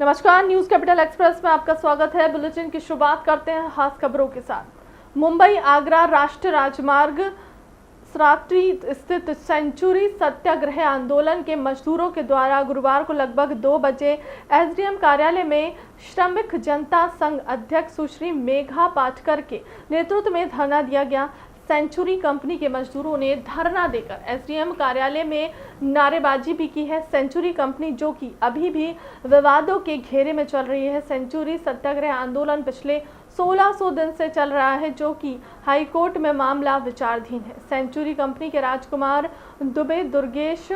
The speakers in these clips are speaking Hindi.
नमस्कार, न्यूज कैपिटल एक्सप्रेस में आपका स्वागत है। बुलेटिन की शुरुआत करते हैं खास खबरों के साथ। मुंबई आगरा राष्ट्रीय राजमार्ग सराटी स्थित सेंचुरी सत्याग्रह आंदोलन के मजदूरों के द्वारा गुरुवार को लगभग 2 बजे एसडीएम कार्यालय में श्रमिक जनता संघ अध्यक्ष सुश्री मेघा पाटकर के नेतृत्व में धरना दिया गया। सेंचुरी कंपनी के मजदूरों ने धरना देकर एसडीएम कार्यालय में नारेबाजी भी की है। सेंचुरी कंपनी जो कि अभी भी विवादों के घेरे में चल रही है। सेंचुरी सत्याग्रह आंदोलन पिछले 1600 दिन से चल रहा है, जो कि हाईकोर्ट में मामला विचाराधीन है। सेंचुरी कंपनी के राजकुमार दुबे दुर्गेश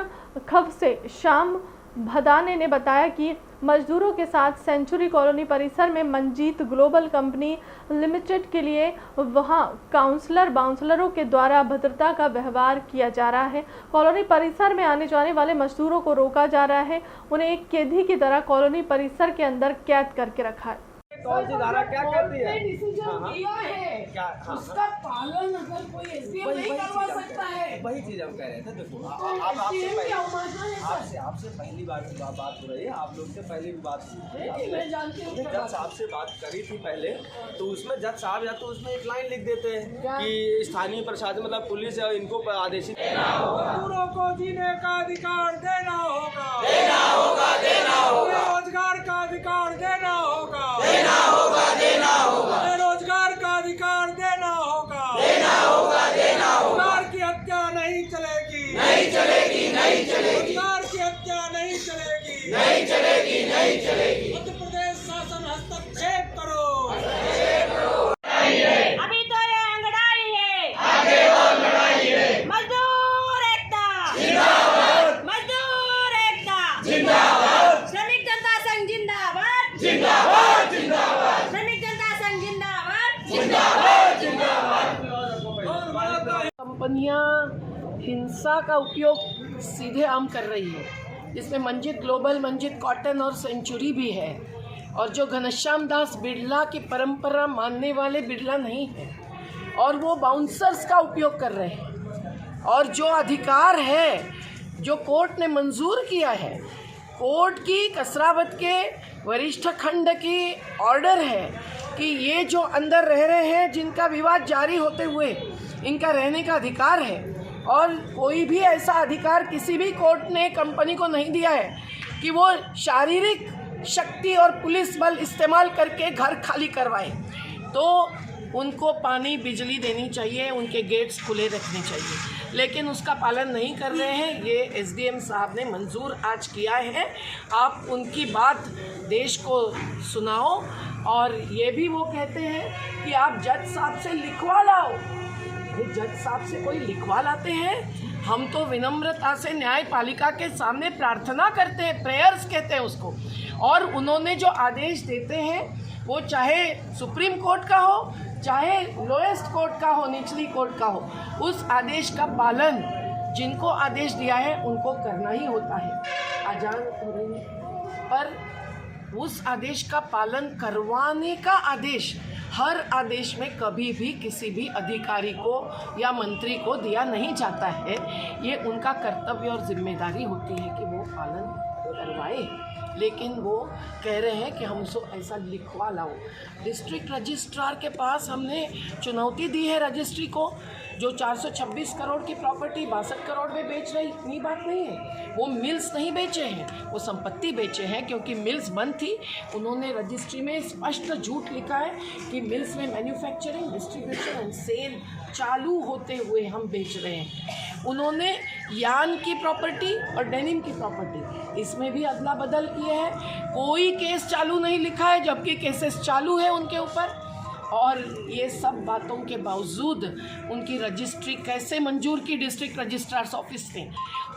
खब से श्याम भदाने ने बताया कि मजदूरों के साथ सेंचुरी कॉलोनी परिसर में मंजीत ग्लोबल कंपनी लिमिटेड के लिए वहां बाउंसलरों के द्वारा अभद्रता का व्यवहार किया जा रहा है। कॉलोनी परिसर में आने जाने वाले मजदूरों को रोका जा रहा है। उन्हें एक कैदी की तरह कॉलोनी परिसर के अंदर कैद करके रखा है। कौन सी धारा क्या कहती है? डिसीजन दिया है उसका पालन अगर कोई एसडीएम नहीं करवा सकता है। वही चीज हम कह रहे थे। देखो आपसे पहली बार बात हो रही है, आप लोग से पहले भी बात मैं जानती हूँ। जज साहब से बात करी थी पहले, तो उसमें जज साहब या तो उसमें एक लाइन लिख देते हैं कि स्थानीय प्रशासन मतलब पुलिस है इनको आदेशित मजदूरों को जीने का अधिकार देना होगा, रोजगार का अधिकार देना होगा, रोजगार का अधिकार देना होगा, रोजगार की हत्या नहीं चलेगी, रोजगार की हत्या नहीं चलेगी। मध्य प्रदेश शासन हस्तक्षेप करो। अभी तो ये अंगड़ाई है, आगे और लड़ाई है। मजदूर एकता जिंदाबाद, मजदूर एकता जिंदाबाद, श्रमिक जनता संघ जिंदाबाद जिंदाबाद जिंदाबाद, श्रमिक जनता संघ जिंदाबाद जिंदाबाद जिंदाबाद। कंपनियां हिंसा का उपयोग सीधे आम कर रही है। इसमें मंजीत ग्लोबल, मंजीत कॉटन और सेंचुरी भी है। और जो घनश्याम दास बिरला की परंपरा मानने वाले बिरला नहीं है, और वो बाउंसर्स का उपयोग कर रहे हैं। और जो अधिकार है जो कोर्ट ने मंजूर किया है, कोर्ट की कसरावत के वरिष्ठ खंड की ऑर्डर है कि ये जो अंदर रह रहे हैं, जिनका विवाद जारी होते हुए इनका रहने का अधिकार है। और कोई भी ऐसा अधिकार किसी भी कोर्ट ने कंपनी को नहीं दिया है कि वो शारीरिक शक्ति और पुलिस बल इस्तेमाल करके घर खाली करवाए। तो उनको पानी बिजली देनी चाहिए, उनके गेट्स खुले रखने चाहिए, लेकिन उसका पालन नहीं कर रहे हैं। ये एसडीएम साहब ने मंजूर आज किया है। आप उनकी बात देश को सुनाओ। और ये भी वो कहते हैं कि आप जज साहब से लिखवा लाओ। जज साहब से कोई लिखवा लाते हैं? हम तो विनम्रता से न्यायपालिका के सामने प्रार्थना करते हैं, प्रेयर्स कहते हैं उसको। और उन्होंने जो आदेश देते हैं वो चाहे सुप्रीम कोर्ट का हो, चाहे लोएस्ट कोर्ट का हो, निचली कोर्ट का हो, उस आदेश का पालन जिनको आदेश दिया है उनको करना ही होता है। अजान हो रही है, पर उस आदेश का पालन करवाने का आदेश हर आदेश में कभी भी किसी भी अधिकारी को या मंत्री को दिया नहीं जाता है। ये उनका कर्तव्य और जिम्मेदारी होती है कि वो पालन करवाए, लेकिन वो कह रहे हैं कि हमसे ऐसा लिखवा लाओ। डिस्ट्रिक्ट रजिस्ट्रार के पास हमने चुनौती दी है रजिस्ट्री को, जो 426 करोड़ की प्रॉपर्टी 62 करोड़ में बेच रही, इतनी बात नहीं है। वो मिल्स नहीं बेचे हैं, वो संपत्ति बेचे हैं, क्योंकि मिल्स बंद थी। उन्होंने रजिस्ट्री में स्पष्ट झूठ लिखा है कि मिल्स में मैन्युफैक्चरिंग, डिस्ट्रीब्यूशन एंड सेल चालू होते हुए हम बेच रहे हैं। उन्होंने यान की प्रॉपर्टी और डेनिम की प्रॉपर्टी, इसमें भी अदला बदल किए हैं। कोई केस चालू नहीं लिखा है, जबकि केसेस चालू है उनके ऊपर। और ये सब बातों के बावजूद उनकी रजिस्ट्री कैसे मंजूर की डिस्ट्रिक्ट रजिस्ट्रार्स ऑफिस ने,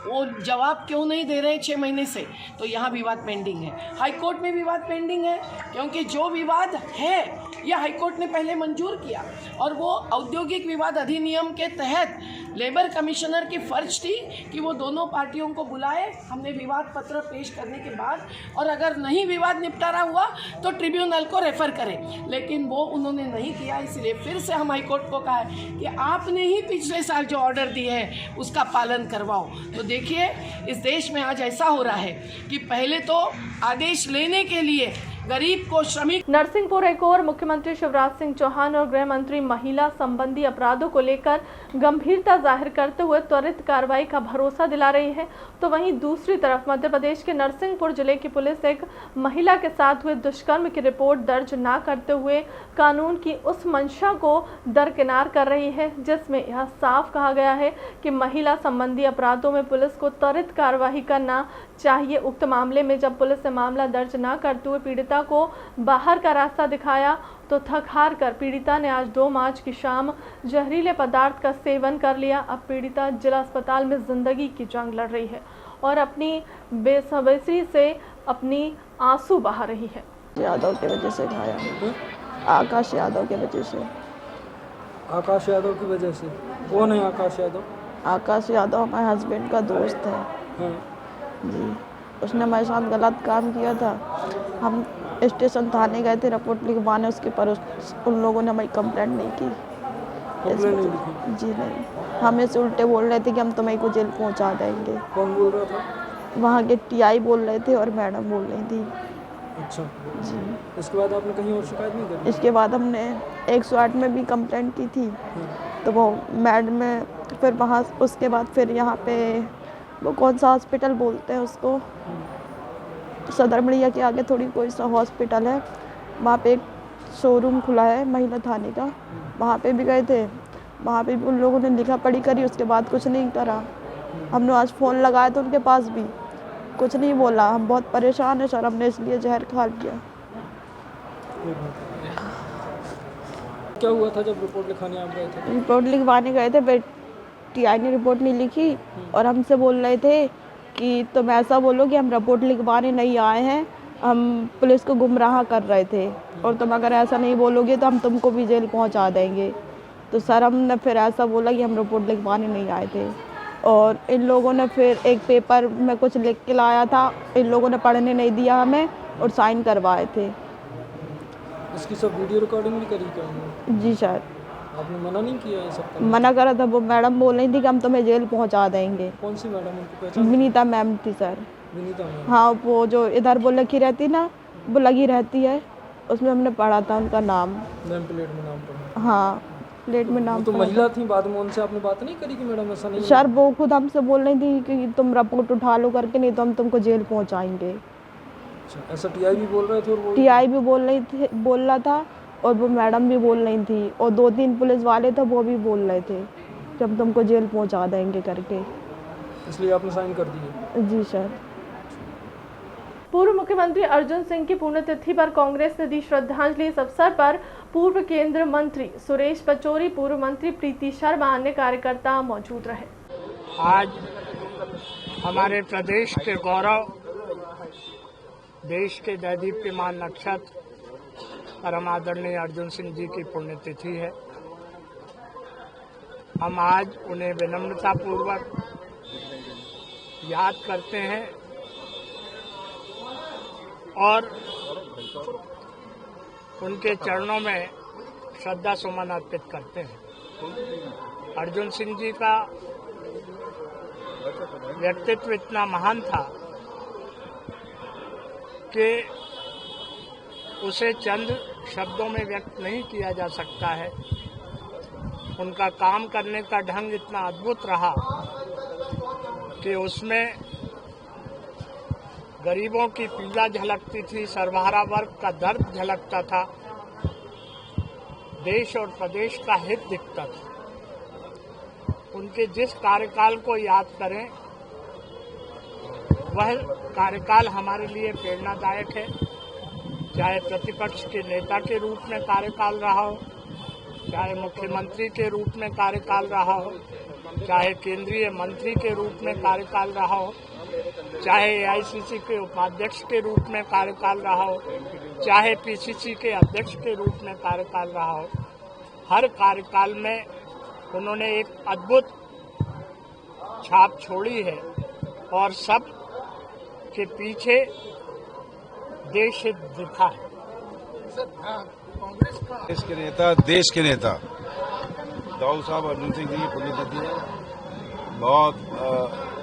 वो जवाब क्यों नहीं दे रहे 6 महीने से? तो यहाँ विवाद पेंडिंग है, हाई कोर्ट में विवाद पेंडिंग है, क्योंकि जो विवाद है यह हाईकोर्ट ने पहले मंजूर किया और वो औद्योगिक विवाद अधिनियम के तहत लेबर कमिश्नर की फर्ज थी कि वो दोनों पार्टियों को बुलाए, हमने विवाद पत्र पेश करने के बाद, और अगर नहीं विवाद निपटारा हुआ तो ट्रिब्यूनल को रेफ़र करें, लेकिन वो उन्होंने नहीं किया। इसलिए फिर से हम हाईकोर्ट को कहा है कि आपने ही पिछले साल जो ऑर्डर दिए है उसका पालन करवाओ। तो देखिए इस देश में आज ऐसा हो रहा है कि पहले तो आदेश लेने के लिए गरीब को, श्रमिक। नरसिंहपुर एक और मुख्यमंत्री शिवराज सिंह चौहान और गृह मंत्री महिला संबंधी अपराधों को लेकर गंभीरता जाहिर करते हुए त्वरित कार्रवाई का भरोसा दिला रही है, तो वहीं दूसरी तरफ मध्य प्रदेश के नरसिंहपुर जिले की पुलिस एक महिला के साथ हुए दुष्कर्म की रिपोर्ट दर्ज न करते हुए कानून की उस मंशा को दरकिनार कर रही है जिसमें यह साफ कहा गया है कि महिला संबंधी अपराधों में पुलिस को त्वरित कार्रवाई करना चाहिए। उक्त मामले में जब पुलिस ने मामला दर्ज न करते हुए पीड़िता को बाहर का रास्ता दिखाया तो थक हार कर पीड़िता ने आज 2 मार्च की शाम जहरीले पदार्थ का सेवन कर लिया। अब पीड़िता जिला अस्पताल में जिंदगी की जंग लड़ रही है और अपनी बेसब्री से अपनी आंसू बहा रही है। यादव की वजह से खाया, आकाश यादव की वजह से। आकाश यादव की वजह से? कौन है आकाश यादव? आकाश यादव हमारे हस्बैंड का दोस्त है। हाँ। जी, उसने हमारे साथ गलत काम किया था। हम स्टेशन थाने गए थे रिपोर्ट लिखवाने, उसके पर उन लोगों ने हमारी कंप्लेंट नहीं की। कंप्लेंट नहीं लिखी? जी नहीं, हमें से उल्टे बोल रहे थे कि हम तुम्हें को जेल पहुंचा देंगे। कौन बोल रहा था? वहाँ के टीआई बोल रहे थे और मैडम बोल रही थी। अच्छा जी। इसके बाद आपने कहीं और शिकायत नहीं करी? इसके बाद हमने 108 में भी कंप्लेंट की थी, तो वो मैडम में फिर वहाँ उसके बाद फिर यहाँ पे वो कौन सा हॉस्पिटल बोलते हैं उसको, सदर मड़िया के आगे थोड़ी कोई सा हॉस्पिटल है, वहाँ पे एक शोरूम खुला है महिला थाने का, वहाँ पे भी गए थे। वहाँ पे भी उन लोगों ने लिखा पढ़ी करी, उसके बाद कुछ नहीं करा। हमने आज फ़ोन लगाया तो उनके पास भी कुछ नहीं बोला। हम बहुत परेशान हैं सर, हमने इसलिए जहर खा लिया। क्या हुआ था जब रिपोर्ट लिखाने आप गए थे? रिपोर्ट लिखवाने गए थे, फिर टीआई ने रिपोर्ट नहीं लिखी और हमसे बोल रहे थे कि तुम ऐसा बोलो कि हम रिपोर्ट लिखवाने नहीं आए हैं, हम पुलिस को गुमराह कर रहे थे और तुम अगर ऐसा नहीं बोलोगे तो हम तुमको भी जेल पहुंचा देंगे। तो सर हमने फिर ऐसा बोला कि हम रिपोर्ट लिखवाने नहीं आए थे और इन लोगों ने फिर एक पेपर में कुछ लिख के लाया था, इन लोगों ने पढ़ने नहीं दिया हमें और साइन करवाए थे। इसकी सब वीडियो रिकॉर्डिंग भी करी क्या? जी सर। आपने मना नहीं किया है सब? मना करा था, वो मैडम बोल रही थी कि हम तुम्हें जेल पहुंचा देंगे। कौन सी मैडम? उनको पहचान? विनीता मैम थी सर। विनीता मैम? हाँ, वो जो इधर वो लगी रहती ना, वो लगी रहती है, उसमें हमने पढ़ा था उनका नाम। नेम प्लेट में नाम पढ़ा? हाँ, प्लेट में नाम। तो महिला थी, बाद में उनसे आपने बात नहीं करी कि मैडम ऐसा नहीं? सर वो खुद हमसे बोल रही थी कि तुम रिपोर्ट उठा लो करके, नहीं तो हम तुमको जेल पहुंचाएंगे। अच्छा, ऐसा टीआई भी बोल रहे थे? और वो टीआई भी बोल रहा था और वो मैडम भी बोल रही थी और 2-3 पुलिस वाले थे वो भी बोल रहे थे कि हम तुमको जेल पहुंचा देंगे करके। इसलिए आपने साइन कर दिए? जी सर। पूर्व मुख्यमंत्री अर्जुन सिंह की पुण्यतिथि पर कांग्रेस ने दी श्रद्धांजलि। इस अवसर पर पूर्व केंद्रीय मंत्री सुरेश पचौरी, पूर्व मंत्री प्रीति शर्मा, अन्य कार्यकर्ता मौजूद रहे। आज हमारे प्रदेश के गौरव, देश के दैदीप्यमान नक्षत्र परम आदरणीय अर्जुन सिंह जी की पुण्यतिथि है। हम आज उन्हें विनम्रतापूर्वक याद करते हैं और उनके चरणों में श्रद्धा सुमन अर्पित करते हैं। अर्जुन सिंह जी का व्यक्तित्व इतना महान था कि उसे चंद शब्दों में व्यक्त नहीं किया जा सकता है। उनका काम करने का ढंग इतना अद्भुत रहा कि उसमें गरीबों की पीड़ा झलकती थी, सर्वहारा वर्ग का दर्द झलकता था, देश और प्रदेश का हित दिखता था। उनके जिस कार्यकाल को याद करें वह कार्यकाल हमारे लिए प्रेरणादायक है। चाहे प्रतिपक्ष के नेता के रूप में कार्यकाल रहा हो, चाहे मुख्यमंत्री के रूप में कार्यकाल रहा हो, चाहे केंद्रीय मंत्री के रूप में कार्यकाल रहा हो, चाहे एआईसीसी के उपाध्यक्ष के रूप में कार्यकाल रहा हो, चाहे पीसीसी के अध्यक्ष के रूप में कार्यकाल रहा हो, हर कार्यकाल में उन्होंने एक अद्भुत छाप छोड़ी है और सब के पीछे देश हित दिखा है। देश के नेता दाऊद साहब अर्जुन सिंह जी की पुण्यतिथि है। बहुत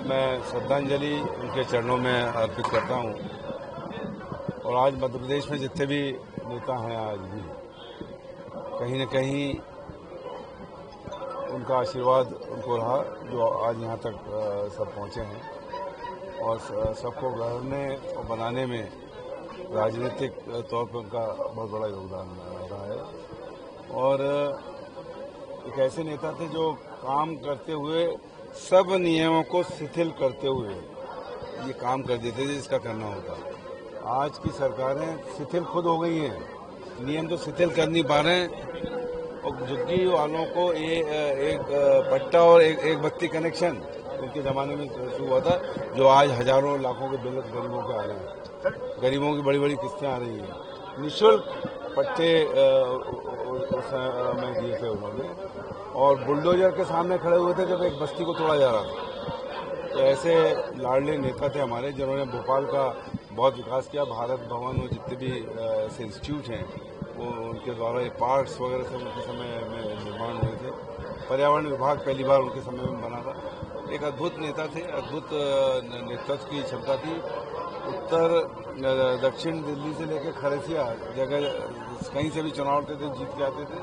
मैं श्रद्धांजलि उनके चरणों में अर्पित करता हूं। और आज मध्य प्रदेश में जितने भी नेता हैं, आज भी कहीं न कहीं उनका आशीर्वाद उनको रहा, जो आज यहाँ तक सब पहुँचे हैं। और सबको गढ़ने और बनाने में राजनीतिक तौर पर उनका बहुत बड़ा योगदान रहा है। और एक ऐसे नेता थे जो काम करते हुए सब नियमों को शिथिल करते हुए ये काम कर देते थे जिसका करना होता। आज की सरकारें शिथिल खुद हो गई हैं, नियम तो शिथिल कर नहीं पा रहे हैं। और झुग्गी वालों को एक पट्टा और एक बत्ती कनेक्शन उनके ज़माने में शुरू हुआ था, जो आज हजारों लाखों के बिल गरीबों के आ रहे हैं। गरीबों की बड़ी बड़ी किस्तें आ रही हैं। निःशुल्क पट्टे उस में दिए थे उन्होंने, और बुलडोजर के सामने खड़े हुए थे जब एक बस्ती को तोड़ा जा रहा था। तो ऐसे लाडले नेता थे हमारे, जिन्होंने भोपाल का बहुत विकास किया। भारत भवन में जितने भी ऐसे इंस्टीट्यूट हैं, वो उनके द्वारा ये पार्क्स वगैरह सब उनके समय में निर्माण हुए थे। पर्यावरण विभाग पहली बार उनके समय में बना था। एक अद्भुत नेता थे, अद्भुत नेतृत्व की क्षमता थी। उत्तर दक्षिण दिल्ली से लेकर खरसिया जगह कहीं से भी चुनाव लड़ते थे, जीत के आते थे।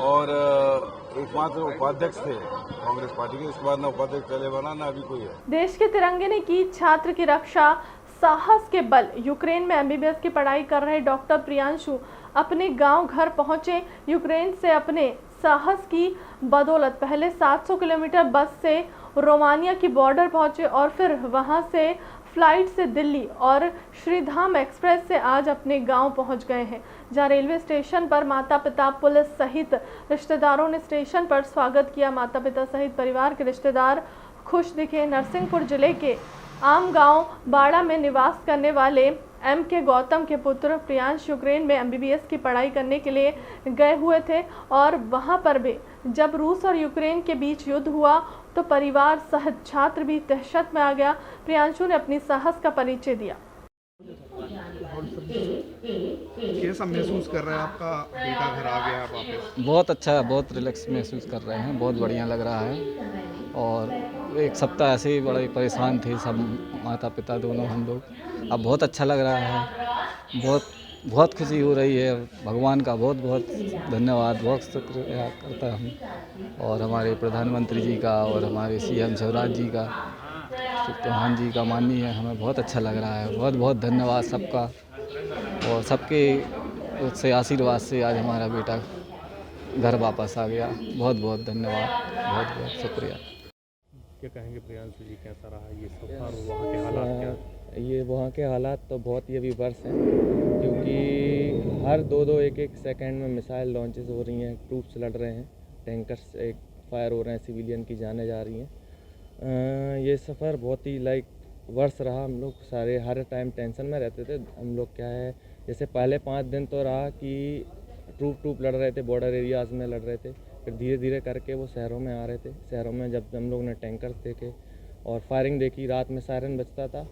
और एकमात्र उपाध्यक्ष थे कांग्रेस पार्टी के। इसके बाद ना उपाध्यक्ष चले बना, ना अभी कोई है। देश के तिरंगे ने की छात्र की रक्षा, साहस के बल यूक्रेन में एमबीबीएस की पढ़ाई कर रहे डॉक्टर प्रियांशु अपने गांव घर पहुंचे। यूक्रेन से अपने साहस की बदौलत पहले 700 किलोमीटर बस से रोमानिया की बॉर्डर पहुंचे और फिर वहां से फ्लाइट से दिल्ली और श्रीधाम एक्सप्रेस से आज अपने गांव पहुंच गए हैं, जहां रेलवे स्टेशन पर माता पिता, पुलिस सहित रिश्तेदारों ने स्टेशन पर स्वागत किया। माता पिता सहित परिवार के रिश्तेदार खुश दिखे। नरसिंहपुर जिले के आम गांव बाड़ा में निवास करने वाले के गौतम के पुत्र प्रियांश यूक्रेन में एमबीबीएस की पढ़ाई करने के लिए गए हुए थे, और वहां पर भी जब रूस और यूक्रेन के बीच युद्ध हुआ तो परिवार सहित छात्र भी दहशत में आ गया। प्रियांशु ने अपनी साहस का परिचय दिया। कैसा महसूस कर रहे हैं, आपका बेटा घर आ गया वापस? बहुत अच्छा, बहुत रिलैक्स महसूस कर रहे हैं, बहुत बढ़िया लग रहा है। और एक सप्ताह ऐसे ही बड़े परेशान थे सब, माता पिता दोनों हम लोग। अब बहुत अच्छा लग रहा है, बहुत खुशी हो रही है। भगवान का बहुत बहुत धन्यवाद, बहुत शुक्रिया करता हूँ, और हमारे प्रधानमंत्री जी का और हमारे सीएम शिवराज जी का, चौहान जी का माननीय है। हमें बहुत अच्छा लग रहा है। बहुत बहुत धन्यवाद सबका, और सबके से आशीर्वाद से आज हमारा बेटा घर वापस आ गया। बहुत बहुत धन्यवाद, बहुत बहुत शुक्रिया। क्या कहेंगे प्रियांशु जी, कैसा रहा ये सफर और वहाँ के हालात क्या? ये वहाँ के हालात तो बहुत ही अभी वर्ष हैं, क्योंकि हर दो एक सेकंड में मिसाइल लॉन्चेस हो रही हैं, ट्रूप्स लड़ रहे हैं, टैंकर्स एक फायर हो रहे हैं, सिविलियन की जानें जा रही हैं। ये सफ़र बहुत ही वर्ष रहा। हम लोग सारे हर टाइम टेंशन में रहते थे। हम लोग क्या है, जैसे पहले 5 दिन तो रहा कि ट्रूप लड़ रहे थे, बॉर्डर एरियाज़ में लड़ रहे थे, फिर धीरे धीरे करके वो शहरों में आ रहे थे। शहरों में जब हम लोग ने टैंकर्स देखे और फायरिंग देखी, रात में सायरन बजता था।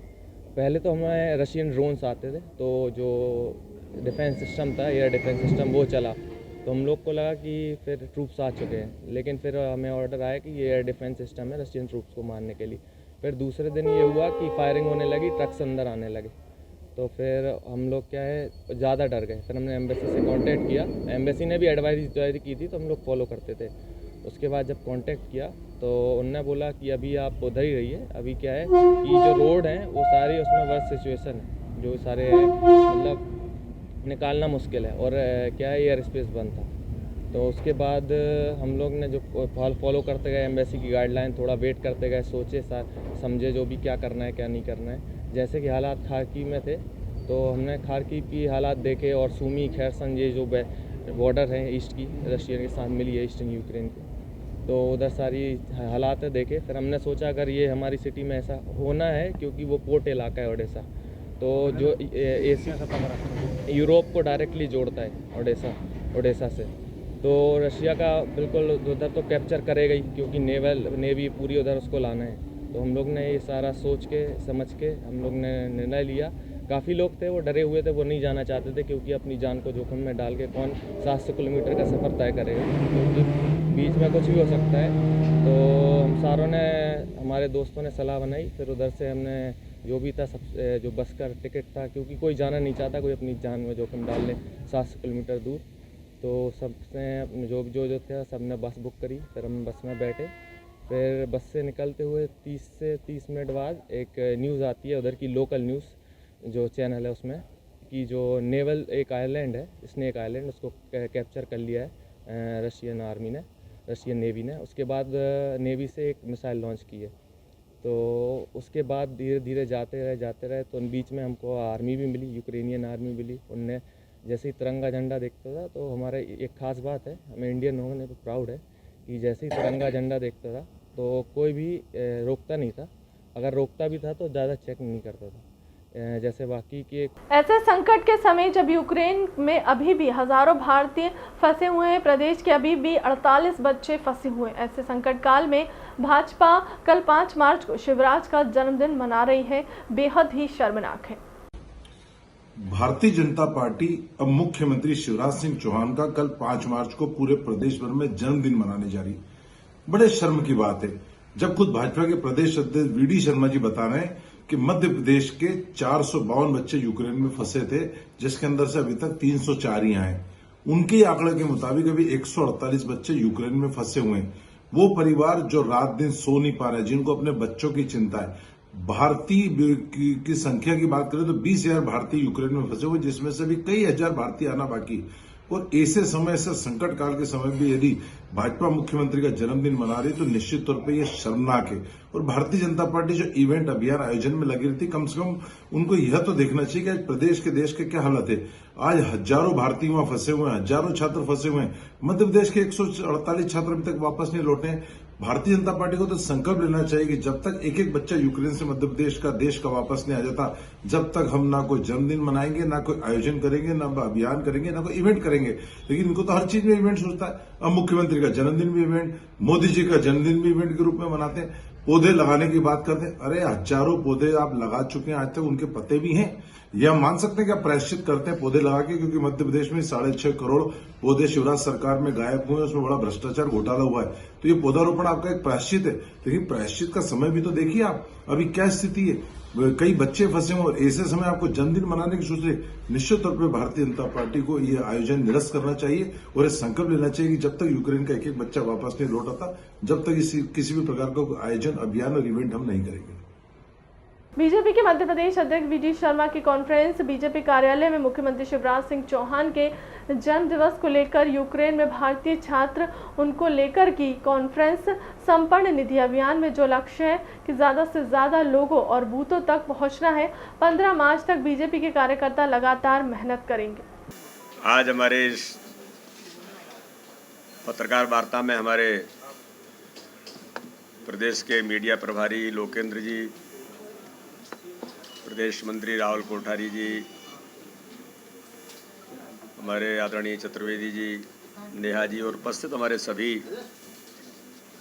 पहले तो हमें रशियन ड्रोन्स आते थे, तो जो डिफेंस सिस्टम था, एयर डिफेंस सिस्टम, वो चला, तो हम लोग को लगा कि फिर ट्रूप्स आ चुके हैं। लेकिन फिर हमें ऑर्डर आया कि ये एयर डिफेंस सिस्टम है रशियन ट्रूप्स को मारने के लिए। फिर दूसरे दिन ये हुआ कि फायरिंग होने लगी, ट्रक्स अंदर आने लगे, तो फिर हम लोग क्या है ज़्यादा डर गए। फिर हमने एम्बेसी से कांटेक्ट किया, एम्बेसी ने भी एडवाइस की थी, तो हम लोग फॉलो करते थे। उसके बाद जब कांटेक्ट किया तो उनने बोला कि अभी आप उधर ही रहिए, अभी क्या है कि जो रोड हैं वो सारी उसमें वर्स्ट सिचुएशन है, जो सारे मतलब निकालना मुश्किल है, और क्या है एयर स्पेस बंद था। तो उसके बाद हम लोग ने जो फॉलो करते गए एम्बेसी की गाइडलाइन, थोड़ा वेट करते गए, सोचे समझे जो भी क्या करना है क्या नहीं करना है। जैसे कि हालात खारकीव में थे, तो हमने खारकीव की हालात देखे, और सूमी, खैरसन, ये जो बॉर्डर है ईस्ट की, रशिया के साथ मिली है ईस्टर्न यूक्रेन की, तो उधर सारी हालात देखे। फिर हमने सोचा अगर ये हमारी सिटी में ऐसा होना है, क्योंकि वो पोर्ट इलाका है ओडेसा, तो जो यूरोप को डायरेक्टली जोड़ता है ओडेसा से। तो रशिया का बिल्कुल उधर तो कैप्चर करेगा ही, क्योंकि नेवी पूरी उधर उसको लाना है। तो हम लोग ने ये सारा सोच के समझ के हम लोग ने निर्णय लिया। काफ़ी लोग थे वो डरे हुए थे, वो नहीं जाना चाहते थे, क्योंकि अपनी जान को जोखिम में डाल के कौन 700 किलोमीटर का सफ़र तय करेगा, क्योंकि बीच में कुछ भी हो सकता है। तो हम सारों ने, हमारे दोस्तों ने सलाह बनाई, फिर उधर से हमने जो भी था सब जो बस का टिकट था, क्योंकि कोई जाना नहीं चाहता, कोई अपनी जान में जोखिम डाल ले 700 किलोमीटर दूर। तो सबने जो थे सब ने बस बुक करी, फिर हम बस में बैठे। फिर बस से निकलते हुए 30 से 30 मिनट बाद एक न्यूज़ आती है, उधर की लोकल न्यूज़ जो चैनल है उसमें, कि जो नेवल एक आइलैंड है, स्नेक आइलैंड, उसको कैप्चर कर लिया है रशियन नेवी ने। उसके बाद नेवी से एक मिसाइल लॉन्च की है। तो उसके बाद धीरे धीरे जाते रहे तो बीच में हमको आर्मी भी मिली, यूक्रेनियन आर्मी मिली। उनने जैसे ही तिरंगा झंडा देखता था, तो हमारे एक ख़ास बात है, हमें इंडियन होने पर प्राउड है कि जैसे ही तिरंगा झंडा देखता था तो कोई भी रोकता नहीं था, अगर रोकता भी था तो ज़्यादा चेक नहीं करता था, जैसे बाकी के। ऐसे संकट के समय जब यूक्रेन में अभी भी हजारों भारतीय फंसे हुए हैं, प्रदेश के अभी भी 48 बच्चे फंसे हुए हैं, ऐसे संकट काल में भाजपा कल 5 मार्च को शिवराज का जन्मदिन मना रही है, बेहद ही शर्मनाक है। भारतीय जनता पार्टी अब मुख्यमंत्री शिवराज सिंह चौहान का कल 5 मार्च को पूरे प्रदेश भर में जन्मदिन मनाने जा रही। बड़े शर्म की बात है जब खुद भाजपा के प्रदेश अध्यक्ष वीडी शर्मा जी बता रहे हैं कि मध्य प्रदेश के 452 बच्चे यूक्रेन में फंसे थे, जिसके अंदर से अभी तक 304 ही आए। उनके आंकड़े के मुताबिक अभी 148 बच्चे यूक्रेन में फंसे हुए हैं। वो परिवार जो रात दिन सो नहीं पा रहे, जिनको अपने बच्चों की चिंता है। भारतीय की संख्या की बात करें तो 20,000 भारतीय यूक्रेन में फंसे हुए, जिसमें से भी कई हजार भारतीय आना बाकी। और ऐसे समय से संकट काल के समय भी यदि भाजपा मुख्यमंत्री का जन्मदिन मना रही तो निश्चित तौर पे ये शर्मनाक है। और भारतीय जनता पार्टी जो इवेंट अभियान आयोजन में लगी रही थी, कम से कम उनको यह तो देखना चाहिए कि आज प्रदेश के देश के क्या हालत है। आज हजारों भारतीय वहां फंसे हुए हैं, हजारों छात्र फंसे हुए हैं। मध्य प्रदेश के 148 छात्र अभी तक वापस नहीं लौटे हैं। भारतीय जनता पार्टी को तो संकल्प लेना चाहिए कि जब तक एक एक बच्चा यूक्रेन से मध्य प्रदेश का देश का वापस नहीं आ जाता, जब तक हम ना कोई जन्मदिन मनाएंगे, ना कोई आयोजन करेंगे, ना अभियान करेंगे, ना कोई इवेंट करेंगे। लेकिन इनको तो हर चीज में इवेंट सोचता है। अब मुख्यमंत्री का जन्मदिन भी इवेंट, मोदी जी का जन्मदिन भी इवेंट के रूप में मनाते हैं। पौधे लगाने की बात करते हैं, अरे हजारों पौधे आप लगा चुके हैं, आज तक उनके पत्ते भी हैं। यह हम मान सकते हैं कि आप प्रायश्चित करते हैं पौधे लगा के, क्योंकि मध्य प्रदेश में 6.5 करोड़ पौधे शिवराज सरकार में गायब हुए, उसमें बड़ा भ्रष्टाचार घोटाला हुआ है। तो ये पौधारोपण आपका एक प्रायश्चित है, लेकिन प्रायश्चित का समय भी तो देखिए आप, अभी क्या स्थिति है, कई बच्चे फंसे हुए और ऐसे समय आपको जन्मदिन मनाने की सोच रहे। निश्चित तौर पर भारतीय जनता पार्टी को यह आयोजन निरस्त करना चाहिए और यह संकल्प लेना चाहिए कि जब तक यूक्रेन का एक एक बच्चा वापस नहीं लौटाता, जब तक किसी भी प्रकार का आयोजन, अभियान और इवेंट हम नहीं करेंगे। बीजेपी के मध्य प्रदेश अध्यक्ष वीडी शर्मा की कॉन्फ्रेंस बीजेपी कार्यालय में मुख्यमंत्री शिवराज सिंह चौहान के जन्म दिवस को लेकर यूक्रेन में भारतीय छात्र उनको लेकर की कॉन्फ्रेंस संपन्न निधि अभियान में जो लक्ष्य है कि ज़्यादा से ज़्यादा लोगों और बूथों तक पहुंचना है। 15 मार्च तक बीजेपी के कार्यकर्ता लगातार मेहनत करेंगे। आज हमारे इस पत्रकार वार्ता में हमारे प्रदेश के मीडिया प्रभारी लोकेंद्र जी, प्रदेश मंत्री राहुल कोठारी जी, हमारे आदरणीय चतुर्वेदी जी, नेहा जी और उपस्थित हमारे सभी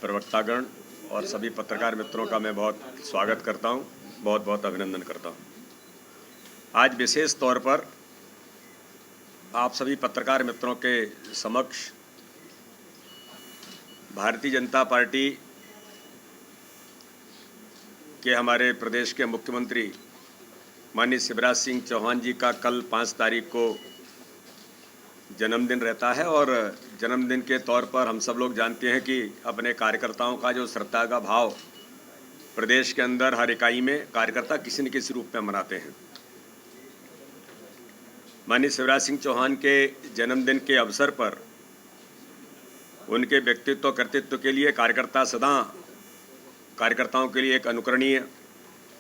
प्रवक्तागण और सभी पत्रकार मित्रों का मैं बहुत स्वागत करता हूं, बहुत बहुत अभिनंदन करता हूं। आज विशेष तौर पर आप सभी पत्रकार मित्रों के समक्ष भारतीय जनता पार्टी के हमारे प्रदेश के मुख्यमंत्री माननीय शिवराज सिंह चौहान जी का कल 5 तारीख को जन्मदिन रहता है। और जन्मदिन के तौर पर हम सब लोग जानते हैं कि अपने कार्यकर्ताओं का जो श्रद्धा का भाव प्रदेश के अंदर हर इकाई में कार्यकर्ता किसी न किसी रूप में मनाते हैं। माननीय शिवराज सिंह चौहान के जन्मदिन के अवसर पर उनके व्यक्तित्व कर्तृत्व के लिए कार्यकर्ता सदा कार्यकर्ताओं के लिए एक अनुकरणीय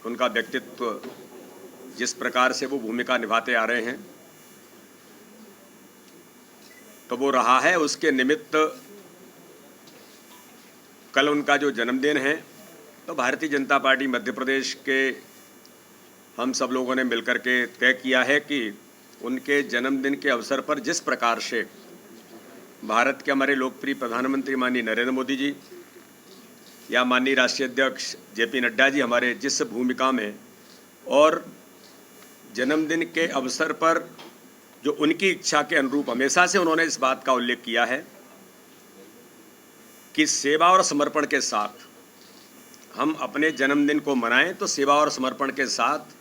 उनका व्यक्तित्व, जिस प्रकार से वो भूमिका निभाते आ रहे हैं तो वो रहा है। उसके निमित्त कल उनका जो जन्मदिन है तो भारतीय जनता पार्टी मध्य प्रदेश के हम सब लोगों ने मिलकर के तय किया है कि उनके जन्मदिन के अवसर पर जिस प्रकार से भारत के हमारे लोकप्रिय प्रधानमंत्री माननीय नरेंद्र मोदी जी या माननीय राष्ट्रीय अध्यक्ष जेपी नड्डा जी हमारे जिस भूमिका में और जन्मदिन के अवसर पर जो उनकी इच्छा के अनुरूप हमेशा से उन्होंने इस बात का उल्लेख किया है कि सेवा और समर्पण के साथ हम अपने जन्मदिन को मनाएं, तो सेवा और समर्पण के साथ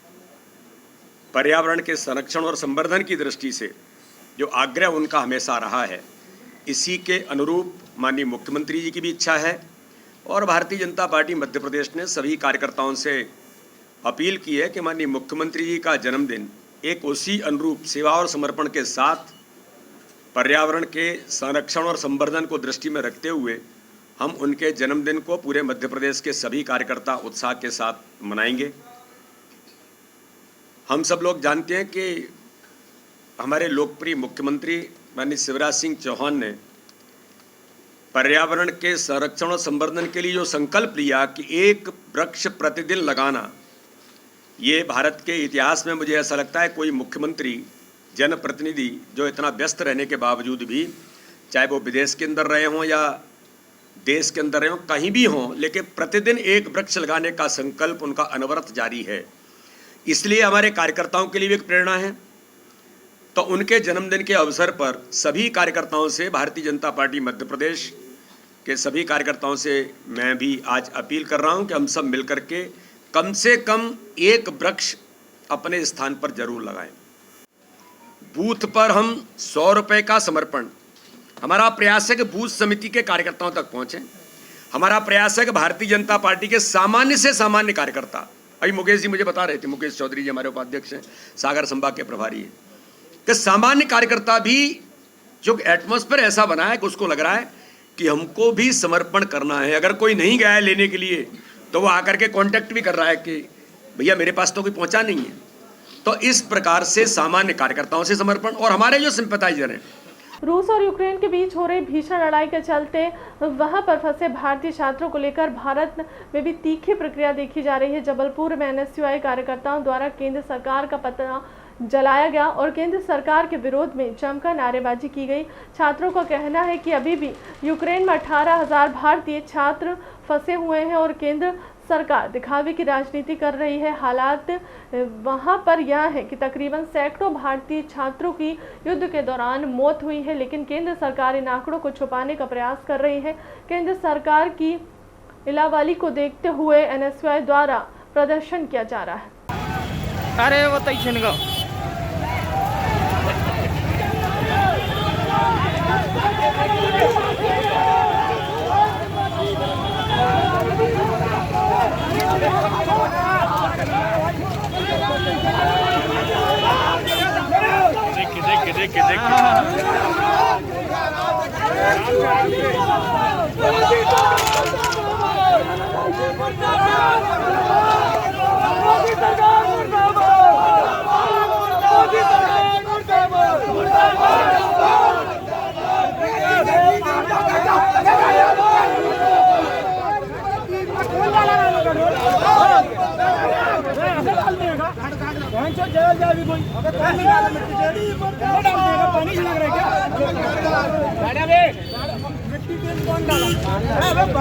पर्यावरण के संरक्षण और संवर्धन की दृष्टि से जो आग्रह उनका हमेशा रहा है, इसी के अनुरूप माननीय मुख्यमंत्री जी की भी इच्छा है और भारतीय जनता पार्टी मध्य प्रदेश ने सभी कार्यकर्ताओं से अपील की है कि माननीय मुख्यमंत्री जी का जन्मदिन एक उसी अनुरूप सेवा और समर्पण के साथ पर्यावरण के संरक्षण और संवर्धन को दृष्टि में रखते हुए हम उनके जन्मदिन को पूरे मध्य प्रदेश के सभी कार्यकर्ता उत्साह के साथ मनाएंगे। हम सब लोग जानते हैं कि हमारे लोकप्रिय मुख्यमंत्री माननीय शिवराज सिंह चौहान ने पर्यावरण के संरक्षण और संवर्धन के लिए जो संकल्प लिया कि 1 वृक्ष प्रतिदिन लगाना, ये भारत के इतिहास में मुझे ऐसा लगता है कोई मुख्यमंत्री जनप्रतिनिधि जो इतना व्यस्त रहने के बावजूद भी, चाहे वो विदेश के अंदर रहे हों या देश के अंदर रहे हों, कहीं भी हों, लेकिन प्रतिदिन 1 वृक्ष लगाने का संकल्प उनका अनवरत जारी है। इसलिए हमारे कार्यकर्ताओं के लिए भी एक प्रेरणा है। तो उनके जन्मदिन के अवसर पर सभी कार्यकर्ताओं से, भारतीय जनता पार्टी मध्य प्रदेश के सभी कार्यकर्ताओं से मैं भी आज अपील कर रहा हूं कि हम सब मिलकर के कम से कम 1 वृक्ष अपने स्थान पर जरूर लगाएं। बूथ पर हम 100 रुपये का समर्पण, हमारा प्रयास है कि बूथ समिति के कार्यकर्ताओं तक पहुंचे। हमारा प्रयास है कि भारतीय जनता पार्टी के सामान्य से सामान्य कार्यकर्ता, अभी मुकेश जी मुझे बता रहे थे, मुकेश चौधरी जी हमारे उपाध्यक्ष हैं, सागर संभाग के प्रभारी हैं, कि सामान्य कार्यकर्ता भी जो एटमॉस्फेयर ऐसा बना है कि उसको लग रहा है कि हमको भी समर्पण करना है। अगर कोई नहीं गया है लेने के लिए तो वो आकर के कांटेक्ट भी कर रहा है कि भैया मेरे पास तो कोई पहुंचा नहीं है। तो इस प्रकार से सामान्य कार्यकर्ताओं से समर्पण, और हमारे जो सिंपैथाइजर हैं, रूस और यूक्रेन के बीच हो रही भीषण लड़ाई के चलते वहां पर फंसे भारतीय छात्रों को लेकर भारत में भी तीखी प्रक्रिया देखी जा रही है। जबलपुर में एनएसयूआई कार्यकर्ताओं द्वारा केंद्र सरकार का पत्र जलाया गया और केंद्र सरकार के विरोध में जमकर नारेबाजी की गई। छात्रों का कहना है कि अभी भी यूक्रेन में 18,000 भारतीय छात्र फंसे हुए हैं और केंद्र सरकार दिखावे की राजनीति कर रही है। हालात वहां पर यह है कि तकरीबन सैकड़ों भारतीय छात्रों की युद्ध के दौरान मौत हुई है, लेकिन केंद्र सरकार इन आंकड़ों को छुपाने का प्रयास कर रही है। केंद्र सरकार की इलावाली को देखते हुए एनएसयूआई द्वारा प्रदर्शन किया जा रहा है। अरे वो तैछनगा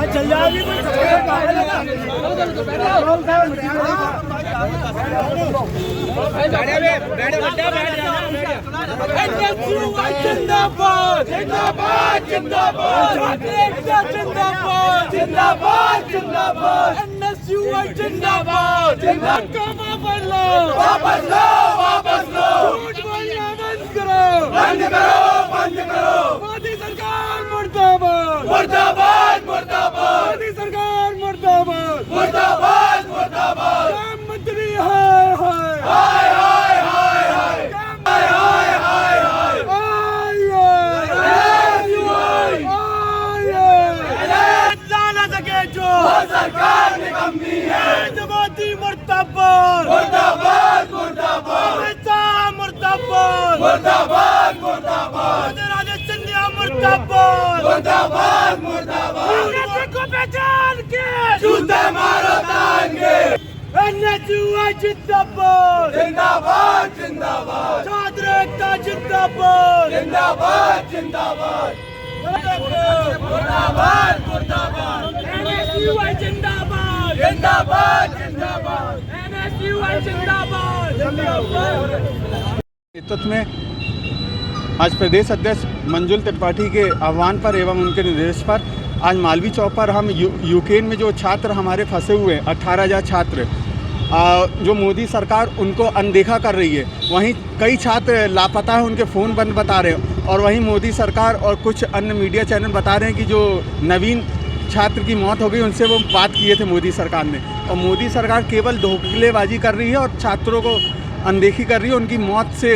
चल जाएगी जिंदाबाद जिंदाबाद जिंदाबाद जिंदाबाद जिंदाबाद जिंदाबाद एनएसयूआई जिंदाबाद जिंदाबाद वापस लो वापस लो वापस लो झूठ बोलना बंद करो बंद करो बंद करो। मोदी सरकार मुर्दाबाद मुर्दाबाद मुर्दाबाद मोदी सरकार मुर्दाबाद मुर्दाबाद मुर्दाबाद। मंत्री हाय हाय हाय हाय हाय हाय हाय हाय हाय सरकार निकम्मी है। जमाती मुर्दाबाद मुर्दाबाद मुर्दाबाद मुर्दाबाद मुर्दाबाद मुर्दाबाद सिंधिया मुर्दाबाद मुर्दाबाद मुर्दाबाद को पहचान के जूते मारो तान के NSUI जिंदाबाद जिंदाबाद जिंदाबाद छात्र एकता जिंदाबाद जिंदाबाद जिंदाबाद मुर्दाबाद मुर्दाबाद NSUI जिंदाबाद जिंदाबाद जिंदाबाद NSUI जिंदाबाद जिंदाबाद। नेतृत्व में आज प्रदेश अध्यक्ष मंजुल त्रिपाठी के आह्वान पर एवं उनके निर्देश पर आज मालवीय चौक पर हम यूक्रेन में जो छात्र हमारे फंसे हुए 18,000 छात्र जो मोदी सरकार उनको अनदेखा कर रही है, वहीं कई छात्र लापता है, उनके फ़ोन बंद बता रहे हैं। और वहीं मोदी सरकार और कुछ अन्य मीडिया चैनल बता रहे हैं कि जो नवीन छात्र की मौत हो गई उनसे वो बात किए थे मोदी सरकार ने। और मोदी सरकार केवल धोखेबाजी कर रही है और छात्रों को अनदेखी कर रही है, उनकी मौत से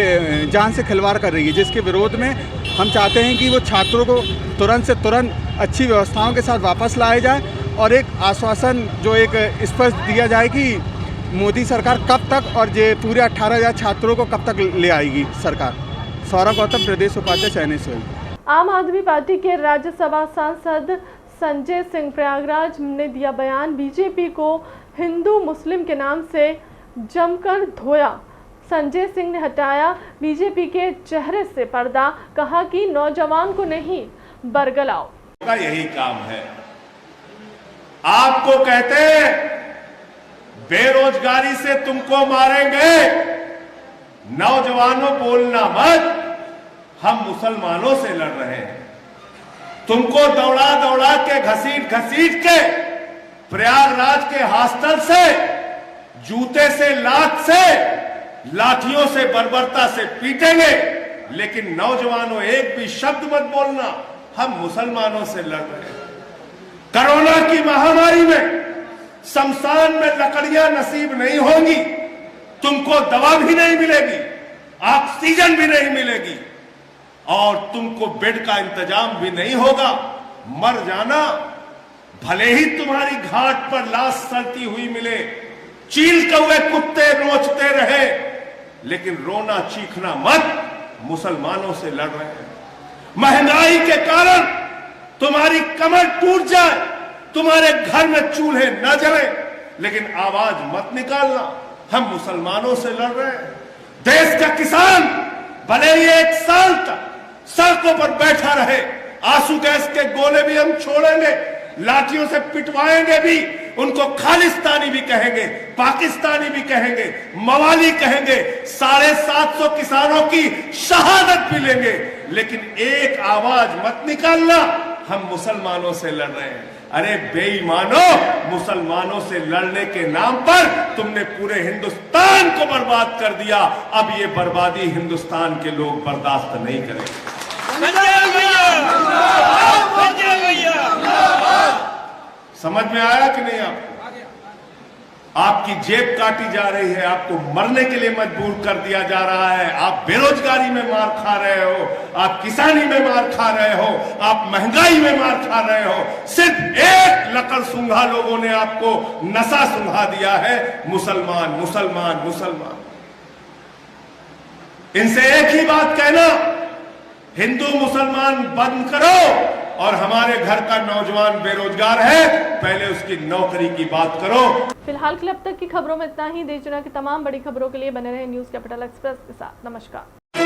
जान से खिलवाड़ कर रही है, जिसके विरोध में हम चाहते हैं कि वो छात्रों को तुरंत से तुरंत अच्छी व्यवस्थाओं के साथ वापस लाया जाए और एक आश्वासन जो एक स्पष्ट दिया जाए कि मोदी सरकार कब तक और ये पूरे 18,000 छात्रों को कब तक ले आएगी सरकार। सौरभ गौतम, प्रदेश उपाध्यक्ष NSUI। आम आदमी पार्टी के राज्यसभा सांसद संजय सिंह प्रयागराज ने दिया बयान, बीजेपी को हिंदू मुस्लिम के नाम से जमकर धोया। संजय सिंह ने हटाया बीजेपी के चेहरे से पर्दा, कहा कि नौजवान को नहीं बरगलाओ का यही काम है। आपको कहते बेरोजगारी से तुमको मारेंगे, नौजवानों बोलना मत, हम मुसलमानों से लड़ रहे हैं। तुमको दौड़ा दौड़ा के घसीट घसीट के प्रयागराज के हॉस्टल से जूते से लात से लाठियों से बर्बरता से पीटेंगे, लेकिन नौजवानों एक भी शब्द मत बोलना, हम मुसलमानों से लड़ रहे हैं। कोरोना की महामारी में शमशान में लकड़ियां नसीब नहीं होंगी, तुमको दवा भी नहीं मिलेगी, ऑक्सीजन भी नहीं मिलेगी और तुमको बेड का इंतजाम भी नहीं होगा। मर जाना, भले ही तुम्हारी घाट पर लाश सड़ती हुई मिले, चील कौवे कुत्ते नोचते रहे, लेकिन रोना चीखना मत, मुसलमानों से लड़ रहे हैं। महंगाई के कारण तुम्हारी कमर टूट जाए, तुम्हारे घर में चूल्हे न जले, लेकिन आवाज मत निकालना, हम मुसलमानों से लड़ रहे हैं। देश का किसान भले ही 1 साल तक सड़कों पर बैठा रहे, आंसू गैस के गोले भी हम छोड़ेंगे, लाठियों से पिटवाएंगे भी, उनको खालिस्तानी भी कहेंगे, पाकिस्तानी भी कहेंगे, मवाली कहेंगे, 750 किसानों की शहादत भी लेंगे, लेकिन एक आवाज मत निकालना, हम मुसलमानों से लड़ रहे हैं। अरे बेईमानों, मुसलमानों से लड़ने के नाम पर तुमने पूरे हिंदुस्तान को बर्बाद कर दिया। अब ये बर्बादी हिंदुस्तान के लोग बर्दाश्त नहीं करेंगे। समझ में आया कि नहीं? आपकी जेब काटी जा रही है, आपको मरने के लिए मजबूर कर दिया जा रहा है। आप बेरोजगारी में मार खा रहे हो, आप किसानी में मार खा रहे हो, आप महंगाई में मार खा रहे हो। सिर्फ एक लकड़ सूंघा लोगों ने आपको नशा सूंघा दिया है, मुसलमान मुसलमान मुसलमान। इनसे एक ही बात कहना, हिंदू मुसलमान बंद करो और हमारे घर का नौजवान बेरोजगार है, पहले उसकी नौकरी की बात करो। फिलहाल के लिए अब तक की खबरों में इतना ही। देश दुनिया की तमाम बड़ी खबरों के लिए बने रहे न्यूज़ कैपिटल एक्सप्रेस के साथ। नमस्कार।